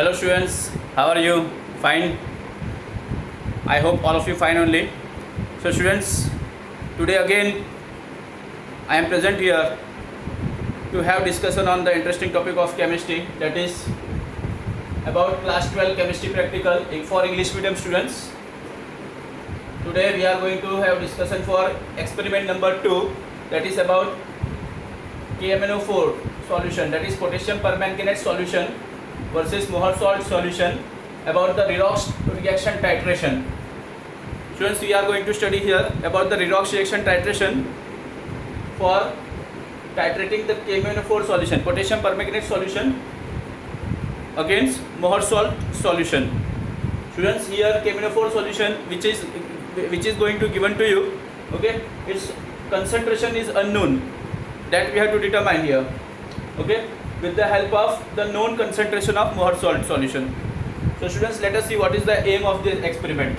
Hello students, how are you? Fine. I hope all of you fine only. So students, today again I am present here to have discussion on the interesting topic of chemistry, that is about class 12 chemistry practical for English medium students. Today we are going to have discussion for experiment number 2, that is about KMnO4 solution, that is potassium permanganate solution versus Mohr salt solution, about the redox reaction titration. Students, we are going to study here about the redox reaction titration for titrating the KMnO4 solution, potassium permanganate solution against Mohr salt solution. Students, here KMnO4 solution which is going to given to you, okay, its concentration is unknown, that we have to determine here, okay, with the help of the known concentration of Mohr salt solution. So students, let us see what is the aim of this experiment.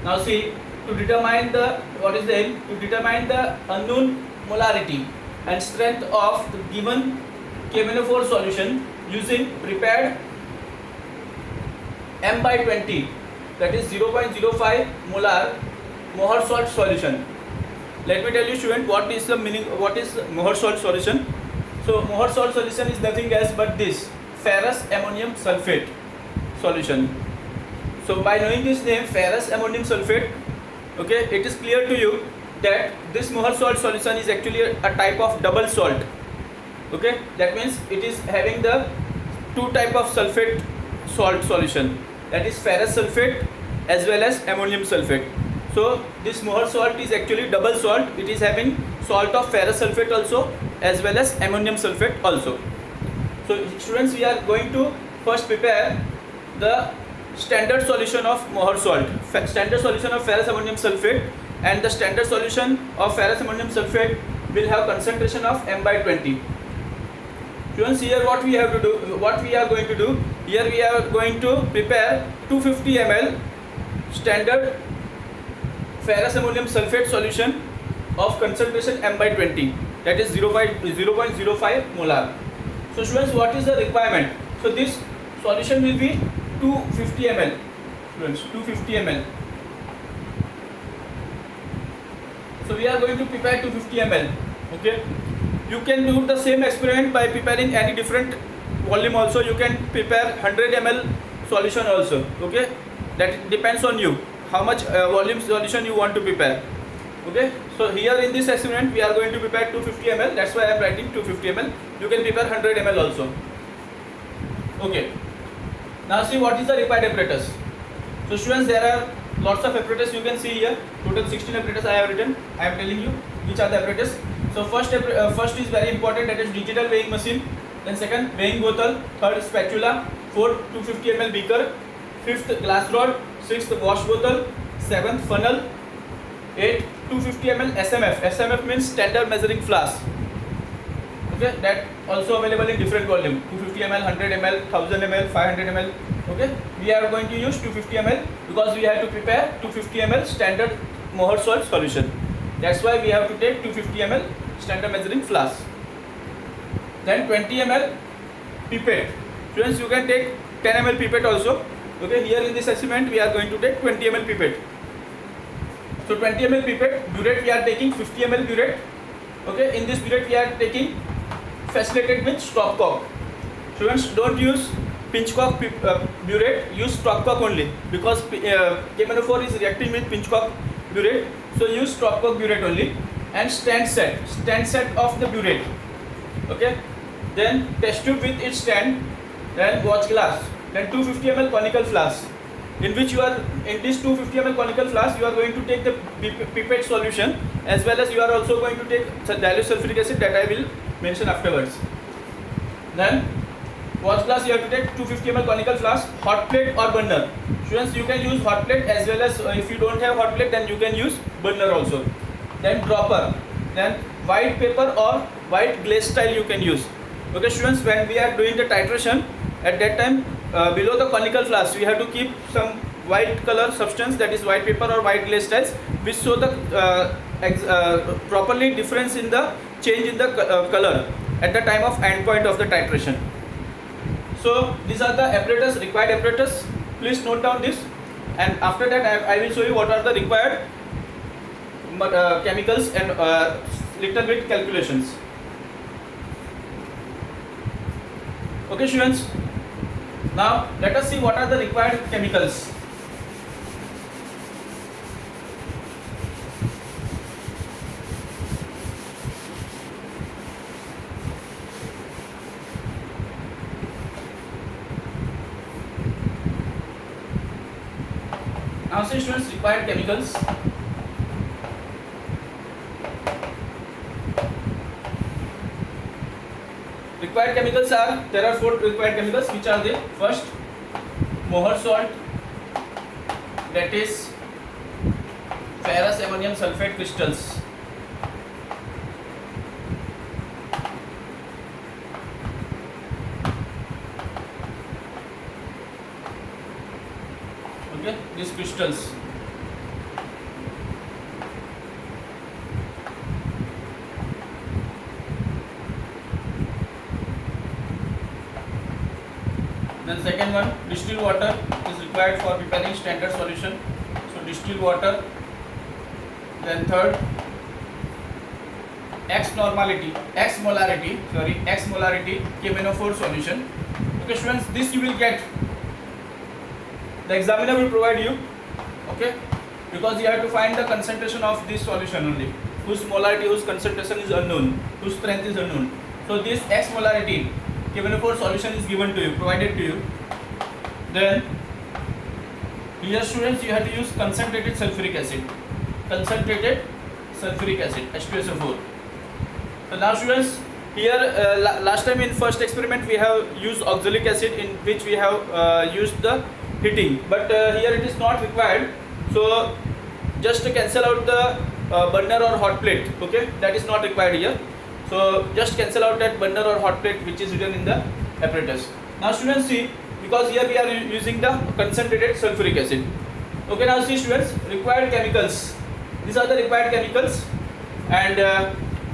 Now see, to determine the what is the aim, to determine the unknown molarity and strength of the given KMnO4 solution using prepared M by 20, that is 0.05 molar Mohr salt solution. Let me tell you student, what is the meaning, what is Mohr salt solution. So Mohr salt solution is nothing else but this ferrous ammonium sulfate solution. So by knowing this name, ferrous ammonium sulfate, okay, it is clear to you that this Mohr salt solution is actually a type of double salt, okay. That means it is having the two type of sulfate salt solution, that is ferrous sulfate as well as ammonium sulfate. So this Mohr salt is actually double salt, it is having salt of ferrous sulfate also as well as ammonium sulfate also. So students, we are going to first prepare the standard solution of Mohr salt, standard solution of ferrous ammonium sulfate, and the standard solution of ferrous ammonium sulfate will have concentration of M by 20. Students, here what we have to do, what we are going to do, here we are going to prepare 250 ml standard ferrous ammonium sulfate solution of concentration M by 20, that is 0.05 molar. So students, what is the requirement? So this solution will be 250 ml, students, 250 ml. So we are going to prepare 250 ml, okay. You can do the same experiment by preparing any different volume also. You can prepare 100 ml solution also, okay. That depends on you, how much volume solution you want to prepare, okay. So here in this experiment we are going to prepare 250 ml, that's why I am writing 250 ml. You can prepare 100 ml also, okay. Now see what is the required apparatus. So students, there are lots of apparatus you can see here. Total 16 apparatus I have written. I am telling you which are the apparatus. So first is very important, that is digital weighing machine. Then second, weighing bottle. Third, spatula. Fourth, 250 ml beaker. Fifth, glass rod. Sixth, wash bottle. Seventh, funnel. Eighth, 250 ml SMF. SMF means standard measuring flask. Okay, that also available in different volume, 250 ml, 100 ml, 1000 ml, 500 ml. Okay, we are going to use 250 ml because we have to prepare 250 ml standard Mohr salt solution. That's why we have to take 250 ml standard measuring flask. Then 20 ml pipette. Students, you can take 10 ml pipette also. Okay, here in this experiment we are going to take 20 ml pipette. So 20 ml pipette, burette we are taking 50 ml burette. Okay, in this burette we are taking facilitated with stopcock. Students, don't use pinch cock burette, use stopcock only, because KMnO4 is reacting with pinch cock burette. So use stopcock burette only. And stand set of the burette. Okay, then test tube with its stand, then watch glass, then 250 ml conical flask, in which you are, in this 250 ml conical flask you are going to take the pipette solution, as well as you are also going to take dilute sulfuric acid, that I will mention afterwards. Then watch glass, you have to take 250 ml conical flask, hot plate or burner. Students, you can use hot plate, as well as if you don't have hot plate then you can use burner also. Then dropper, then white paper or white glaze style you can use. Okay students, when we are doing the titration, at that time below the conical flask we have to keep some white color substance, that is white paper or white glaze tiles, which show the properly difference in the change in the color at the time of end point of the titration. So these are the apparatus, required apparatus. Please note down this, and after that I will show you what are the required chemicals and little bit calculations. Okay students, now let us see what are the required chemicals. Now see students, required chemicals. Required chemicals are, there are 4 required chemicals, which are the first Mohr salt, that is ferrous ammonium sulfate crystals. Okay, these crystals. Then second one, distilled water is required for preparing standard solution. So distilled water. Then third, X molarity KMnO4 solution. Okay students, this you will get. The examiner will provide you, okay, because you have to find the concentration of this solution only, whose molarity, whose concentration is unknown, whose strength is unknown. So this X molarity KMnO4 solution is given to you, provided to you. Then here students, you have to use concentrated sulfuric acid, H2SO4. So now students, here last time in first experiment we have used oxalic acid, in which we have used the heating, but here it is not required. So just to cancel out the burner or hot plate, okay, that is not required here. So just cancel out that burner or hot plate which is written in the apparatus. Now students see, because here we are using the concentrated sulfuric acid. Okay, now see students, required chemicals. These are the required chemicals, and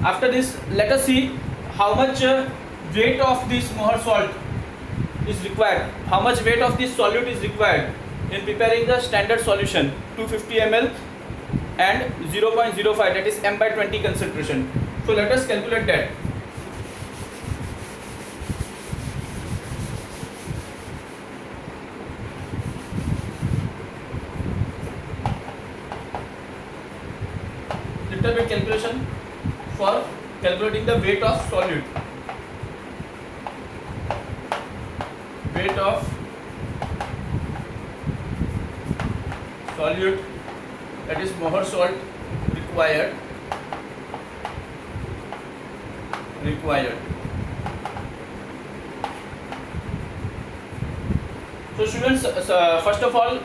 after this let us see how much weight of this Mohr salt is required, how much weight of this solute is required in preparing the standard solution, 250 ml and 0.05, that is m/20 concentration. So let us calculate that. Little bit calculation for calculating the weight of solute. Weight of solute, that is Mohr salt required. So students, first of all,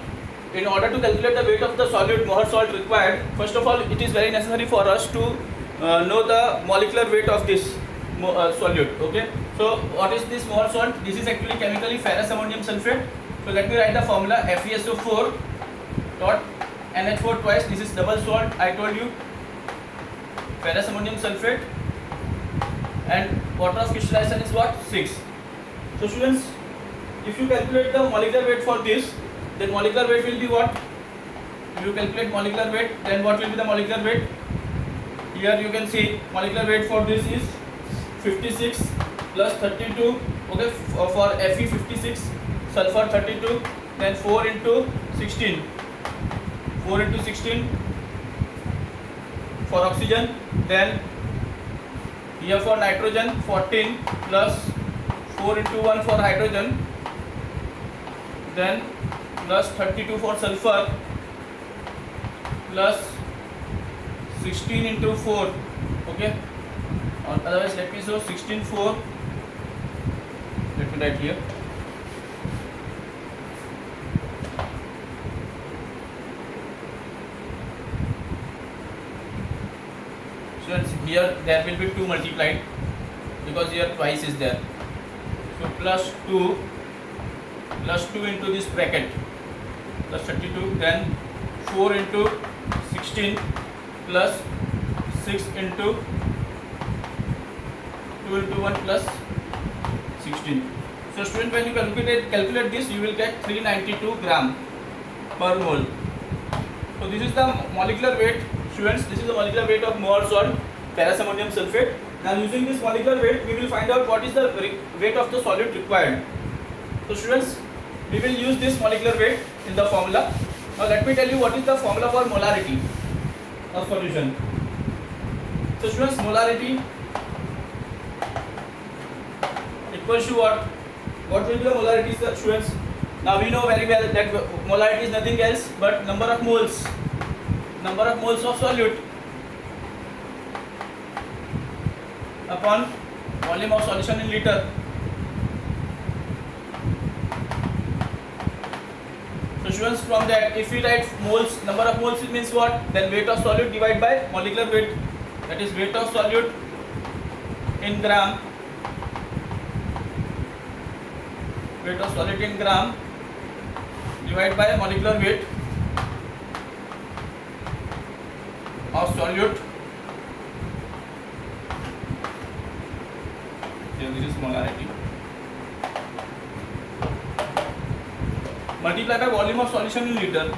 in order to calculate the weight of the solute Mohr salt required, first of all it is very necessary for us to know the molecular weight of this solute. Okay, so what is this Mohr salt? This is actually chemically ferrous ammonium sulfate. So let me write the formula: FeSO4 dot NH4 twice. This is double salt, I told you, ferrous ammonium sulfate, and water of crystallization is what? 6. So students, if you calculate the molecular weight for this, then molecular weight will be what? If you calculate molecular weight, then what will be the molecular weight? Here you can see molecular weight for this is 56 plus 32. Okay, for Fe 56, sulfur 32, then 4 into 16. 4 into 16 for oxygen, then here for nitrogen 14 plus 4 into 1 for hydrogen, then plus 32 for sulfur, plus 16 into 4. Okay, otherwise let me show 16 4. Let me write here. So here there will be 2 multiplied, because here twice is there. So plus 2 into this bracket, plus 32, then 4 into 16 plus 6 into 2 into 1 plus 16. So student, when you calculate this, you will get 392 gram per mole. So this is the molecular weight, students. This is the molecular weight of Mohr salt, parasamonium sulfate. Now using this molecular weight, we will find out what is the weight of the solute required. So students, we will use this molecular weight in the formula. Now let me tell you what is the formula for molarity of solution. So students, molarity equals to what? What will be the molarity, students? Now we know very well that molarity is nothing else but number of moles of solute upon volume of solution in liter. So students, from that, if we write moles, number of moles, it means what? Then weight of solute divided by molecular weight, that is weight of solute in gram, weight of solute in gram divided by molecular weight of solute. Here this is molarity, multiply by volume of solution in liter.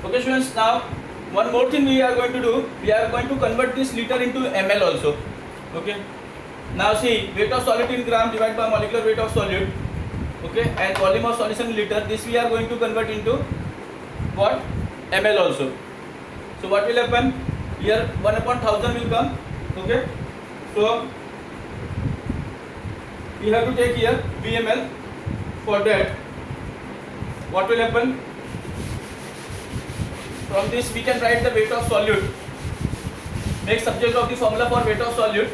Okay students, now one more thing we are going to do, we are going to convert this liter into ml also. Okay, now see, weight of solute in gram divided by molecular weight of solute, okay, and volume of solution in liter, this we are going to convert into what? ml also. So what will happen here? 1 upon 1000 will come. Okay, so we have to take here VML. For that, what will happen? From this we can write the weight of solute, make subject of the formula for weight of solute.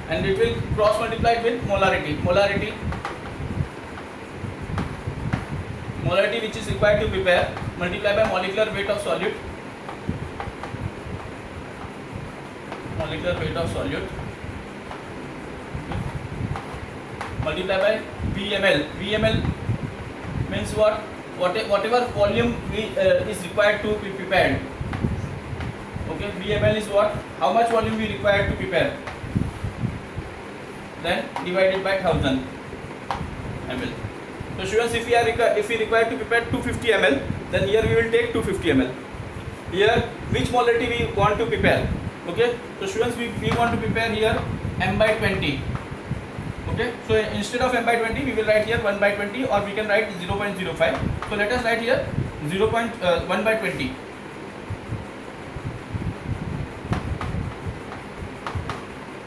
And it will cross multiplied with molarity which is required to prepare, multiply by molecular weight of solute, multiply by VML means what? Whatever volume is required to be prepared. Okay, VML is what? How much volume we require to prepare, then divided by 1000 ml. So students, if we require to prepare 250 ml, then here we will take 250 ml. Here which molarity we want to prepare? Okay, so students, we want to prepare here m by 20. Okay, so instead of m by 20 we will write here 1 by 20, or we can write 0.05. So let us write here 1 by 20.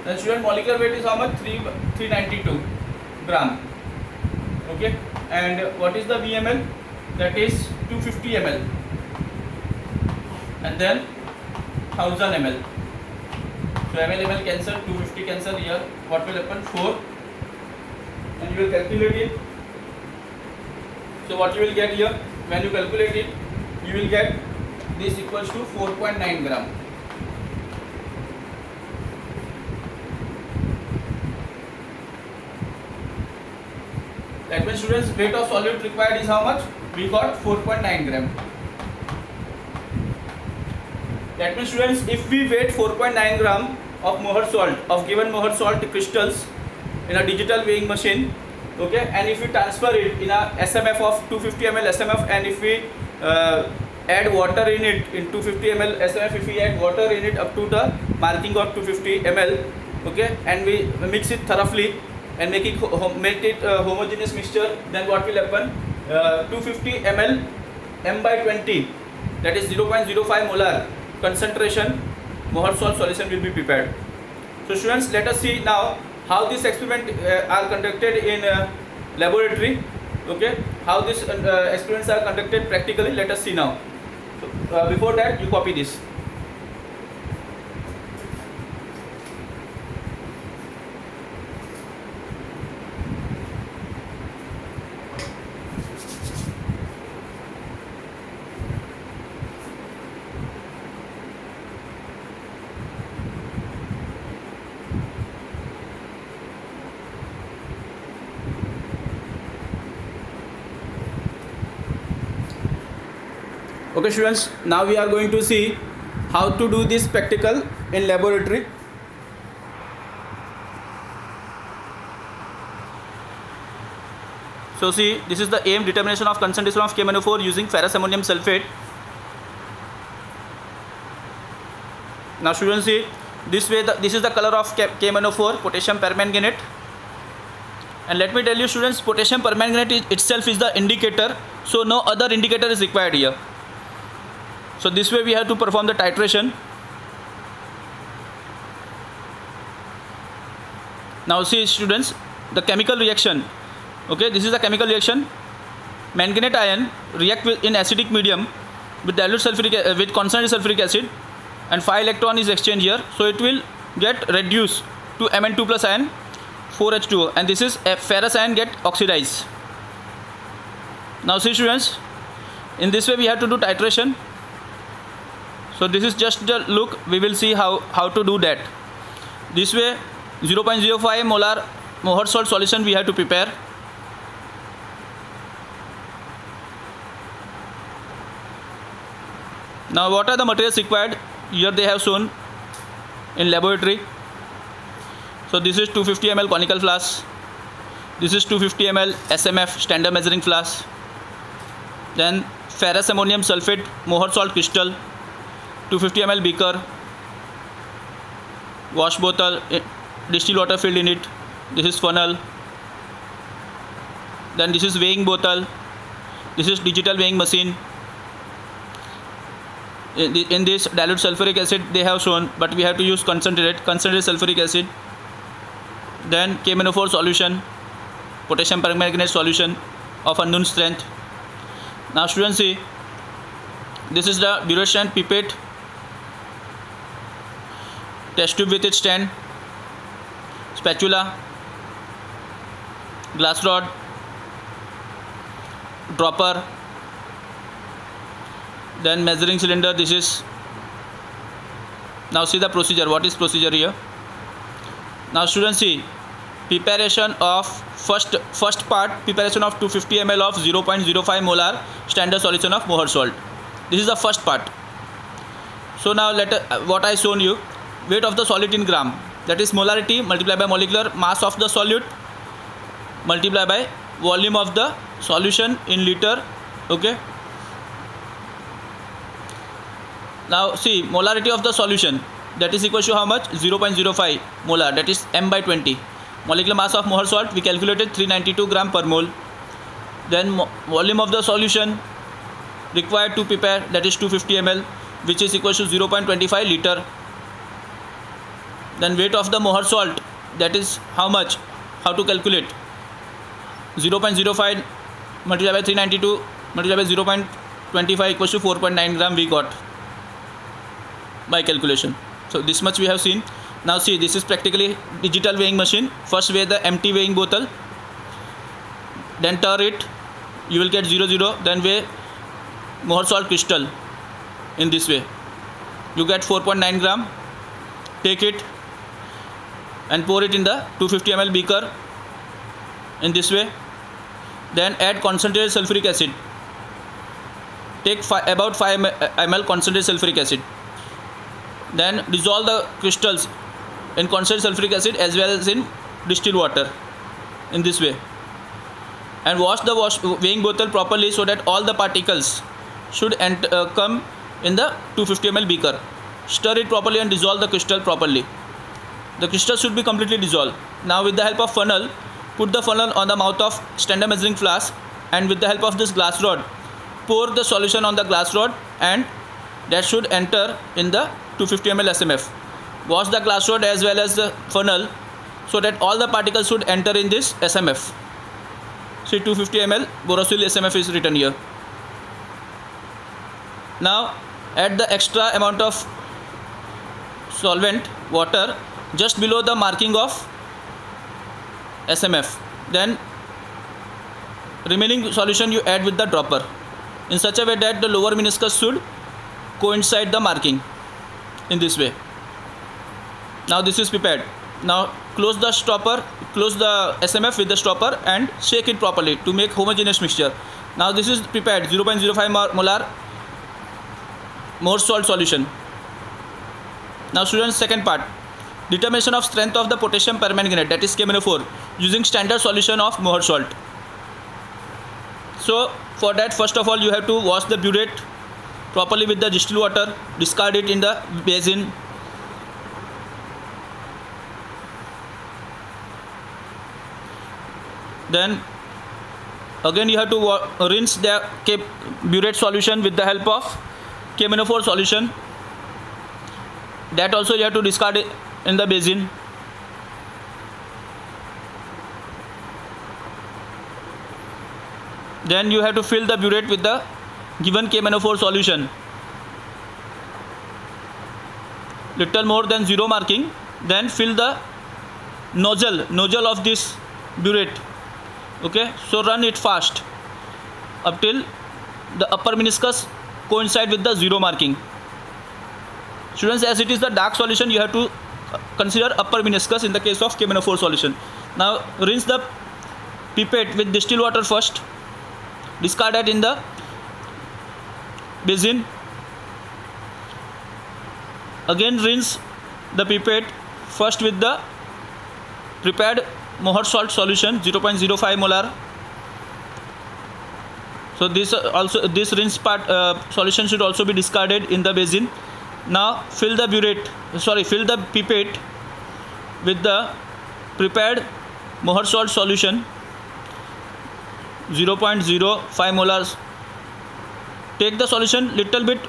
Then student, molecular weight is how much? 392 gram. Okay, and what is the VML? That is 250 ml, and then 1000 ml. So ml cancel, 250 cancel. Here what will happen? 4, and you will calculate it. So what you will get here, when you calculate it, you will get this equals to 4.9 gram. That means students, weight of solute required is how much? We got 4.9 gram. That means students, if we weigh 4.9 gram of Mohr salt, of given Mohr salt crystals in a digital weighing machine, okay, and if we transfer it in a SMF of 250 ml SMF, and if we add water in it, in 250 ml SMF, if we add water in it up to the marking of 250 ml, okay, and we mix it thoroughly and make it homogeneous mixture, then what will happen? 250 ml m by 20, that is 0.05 molar concentration Mohr salt solution will be prepared. So students, let us see now how this experiment are conducted in laboratory. Okay, how this experiments are conducted practically, let us see now. So, before that, you copy this. Okay students, now we are going to see how to do this practical in laboratory. So see, this is the aim determination of concentration of KMnO4 using ferrous ammonium sulfate. Now students, see this way, this is the color of KMnO4, potassium permanganate. And let me tell you students, potassium permanganate itself is the indicator, so no other indicator is required here. So this way we have to perform the titration. Now see students, the chemical reaction. Okay, this is the chemical reaction. Manganate ion react in acidic medium with dilute sulfuric with concentrated sulfuric acid, and 5 electron is exchanged here, so it will get reduced to Mn2 plus ion 4H2O, and this is a ferrous ion get oxidized. Now see students, in this way we have to do titration. So this is just the look, we will see how to do that. This way 0.05 molar Mohर salt solution we have to prepare. Now what are the materials required? Here they have shown in laboratory. So this is 250 ml conical flask. This is 250 ml SMF standard measuring flask. Then ferrous ammonium sulfate Mohर salt crystal, 250 ml beaker, wash bottle, distilled water filled in it. This is funnel. Then this is weighing bottle. This is digital weighing machine. In this dilute sulfuric acid they have shown, but we have to use concentrated sulfuric acid. Then KMnO4 solution, potassium permanganate solution of unknown strength. Now students, see, this is the duration pipette, test tube with its stand, spatula, glass rod, dropper, then measuring cylinder. This is, now see the procedure. What is procedure here? Now students, see, preparation of first part, preparation of 250 ml of 0.05 molar standard solution of Mohर salt. This is the first part. So now what I shown you, weight of the solid in gram, that is molarity multiplied by molecular mass of the solute multiplied by volume of the solution in liter. Okay, now see, molarity of the solution, that is equal to how much? 0.05 molar, that is m by 20. Molecular mass of Mohर salt we calculated 392 gram per mole. Then volume of the solution required to prepare, that is 250 ml, which is equal to 0.25 liter. Then weight of the Mohर salt, that is how much? How to calculate? 0.05 multiplied by 392 multiplied by 0.25 equals to 4.9 gram we got by calculation. So this much we have seen. Now see, this is practically digital weighing machine. First weigh the empty weighing bottle, then turn it, you will get 0, then weigh Mohर salt crystal in this way, you get 4.9 gram. Take it and pour it in the 250 ml beaker in this way. Then add concentrated sulfuric acid. Take about 5 ml concentrated sulfuric acid. Then dissolve the crystals in concentrated sulfuric acid as well as in distilled water in this way, and wash the weighing bottle properly so that all the particles should come in the 250 ml beaker. Stir it properly and dissolve the crystal properly. The crystal should be completely dissolved. Now with the help of funnel, put the funnel on the mouth of standard measuring flask, and with the help of this glass rod, pour the solution on the glass rod, and that should enter in the 250 ml SMF. Wash the glass rod as well as the funnel so that all the particles should enter in this SMF. See, 250 ml Borosil SMF is written here. Now add the extra amount of solvent, water, just below the marking of SMF. Then remaining solution you add with the dropper in such a way that the lower meniscus should coincide the marking in this way. Now this is prepared. Now close the stopper, close the SMF with the stopper and shake it properly to make homogeneous mixture. Now this is prepared 0.05 molar Morse salt solution. Now students, second part, determination of strength of the potassium permanganate, that is KMnO4, using standard solution of Mohrs salt. So for that, first of all, you have to wash the burette properly with the distilled water, discard it in the basin. Then again you have to rinse the burette solution with the help of KMnO4 solution. That also you have to discard it in the basin. Then you have to fill the burette with the given KMnO4 solution, little more than 0 marking. Then fill the nozzle of this burette. Okay, so run it fast up till the upper meniscus coincide with the 0 marking. Students, as it is the dark solution, you have to consider upper meniscus in the case of KMnO4 solution. Now rinse the pipette with distilled water first, discard it in the basin. Again rinse the pipette first with the prepared Mohrs salt solution, 0.05 molar. So this rinse part solution should also be discarded in the basin. Now fill the pipette with the prepared Mohrs salt solution, 0.05 molars. Take the solution little bit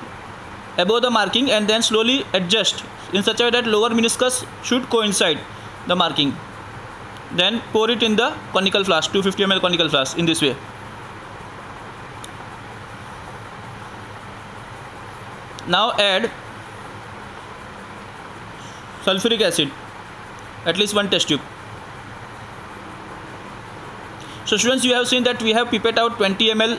above the marking and then slowly adjust in such a way that lower meniscus should coincide the marking. Then pour it in the conical flask, 250 ml conical flask, in this way. Now add sulfuric acid, at least 1 test tube. So students, you have seen that we have pipette out 20 ml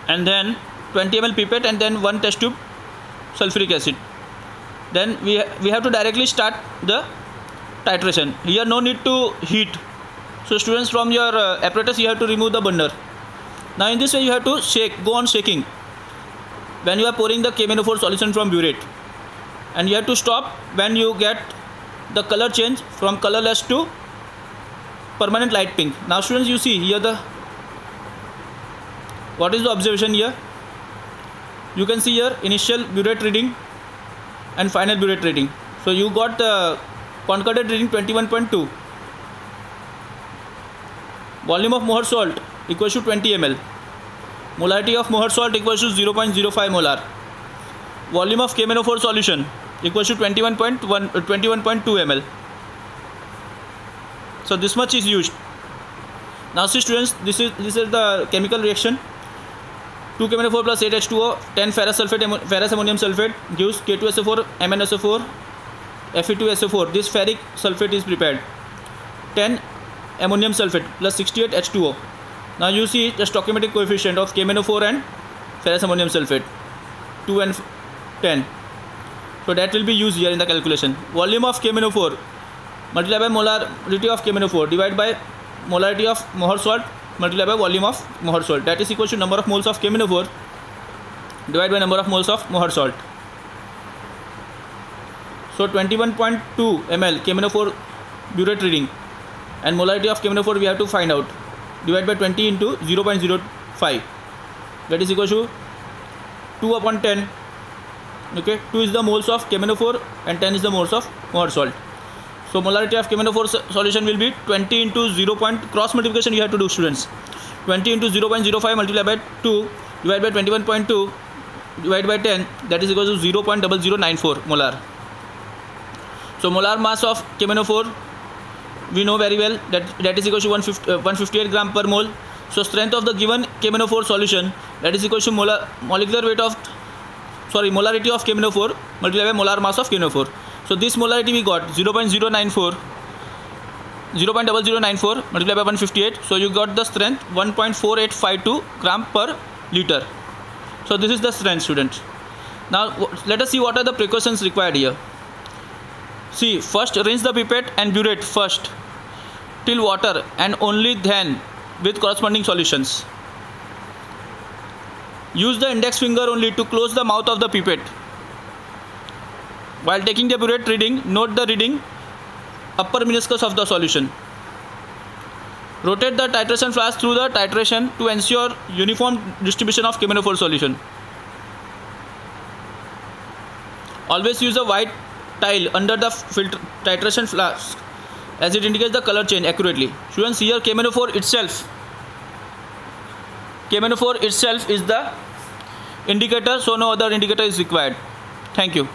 and then 20 ml pipette and then 1 test tube sulfuric acid. Then we have to directly start the titration. Here no need to heat. So students, from your apparatus you have to remove the burner. Now in this way you have to shake, go on shaking when you are pouring the KMnO4 solution from burette, and you have to stop when you get the color change from colorless to permanent light pink. Now students, you see here what is the observation here? You can see here initial burette reading and final burette reading. So you got the concordant reading 21.2. Volume of Mohrs salt equals to 20 ml. Molarity of Mohrs salt equals to 0.05 molar. Volume of KMnO4 solution equals to 21.2 ml. So this much is used. Now see students, this is the chemical reaction. 2 KMnO4 plus 8 H2O, 10 ferrous ammonium sulfate gives K2SO4, MnSO4, Fe2SO4. This ferric sulfate is prepared. 10 ammonium sulfate plus 68 H2O. Now you see the stoichiometric coefficient of KMnO4 and ferrous ammonium sulfate, 2 and 10. So that will be used here in the calculation. Volume of KMnO4 multiplied by molarity of KMnO4 divided by molarity of Mohrs salt multiplied by volume of Mohrs salt. That is equal to number of moles of KMnO4 divided by number of moles of Mohrs salt. So 21.2 ml KMnO4 burette reading and molarity of KMnO4 we have to find out. Divide by 20 into 0.05. That is equal to 2 upon 10. Okay, 2 is the moles of KMnO4 and 10 is the moles of Mohrs salt. So molarity of KMnO4 solution will be 20 into 0. Cross multiplication you have to do, students. 20 into 0.05 multiplied by 2 divided by 21.2 divided by 10, that is equal to 0.0094 molar. So molar mass of KMnO4 we know very well that is equal to 158 gram per mole. So strength of the given KMnO4 solution, that is equal to molarity of KMnO4 multiplied by molar mass of KMnO4. So this molarity we got 0.0094 multiplied by 158. So you got the strength 1.4852 gram per liter. So this is the strength, students. Now let us see what are the precautions required here. See, first rinse the pipette and burette first till water and only then with corresponding solutions. Use the index finger only to close the mouth of the pipette. While taking the burette reading, note the reading upper meniscus of the solution. Rotate the titration flask through the titration to ensure uniform distribution of KMnO4 solution. Always use a white tile under the titration flask as it indicates the color change accurately. Students, here KMnO4 itself is the indicator, so no other indicator is required. Thank you.